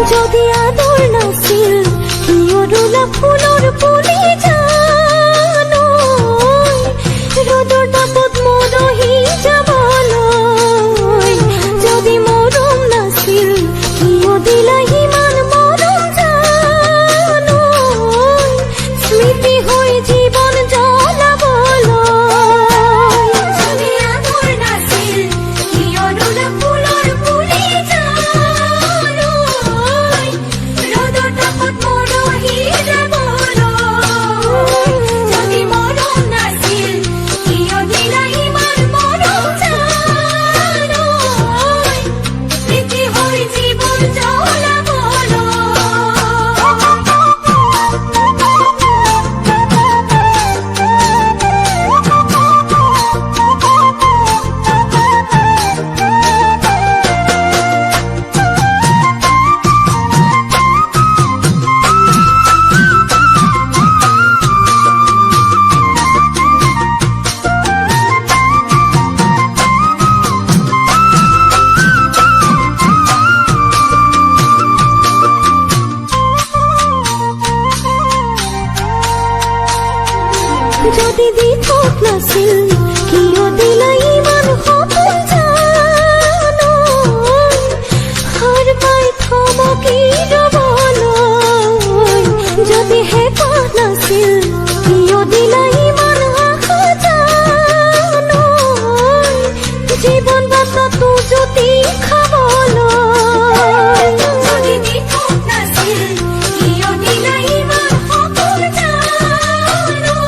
যদি আদৰ নাছিল কিয় ৰুলা ফুলৰ পুলি জানো ৰ'দৰ তাপত মৰহি যাবলৈ যদি মৰম নাছিল কিয় দিলা ইমান মৰম জানো স্মৃতি হৈ জীৱন জ্বলাবলৈ যদি আদৰ নাছিল কিয় ৰুলা ফুলৰ পুলি জানো ৰ'দৰ তাপত মৰহি যাবলৈ যদি মৰম নাছিল কিয় দিলা ইমান মৰম জানো স্মৃতি হৈ জীৱন যদি দি থক নাছিল কিয় দিলা ইমান সপোন জানো হাৰ পাই থমকি ৰ'বলৈ যদি হেঁপাহ নাছিল কিয় দিলা ইমান আশা জানো জীৱন বাটতো জ্যোতি খাবলৈ যদি দি থক নাছিল কিয় দিলা ইমান সপোন জানো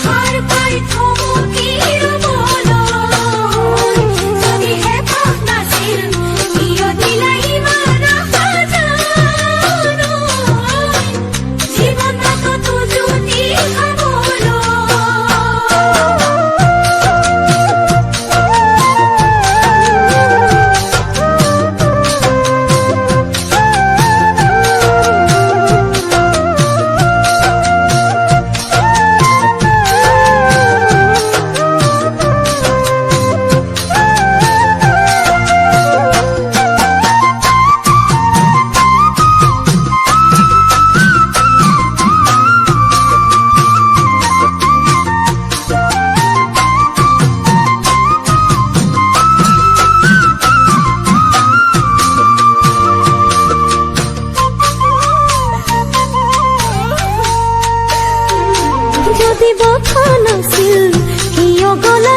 হাৰ পাই থমকি ৰ'বলৈ যদি হেঁপাহ নাছিল কিয় দিলা ইমান আশা জানো জীৱন বাটতো জ্যোতি খাবলৈ যদি বথা নাছিল কিয় গলা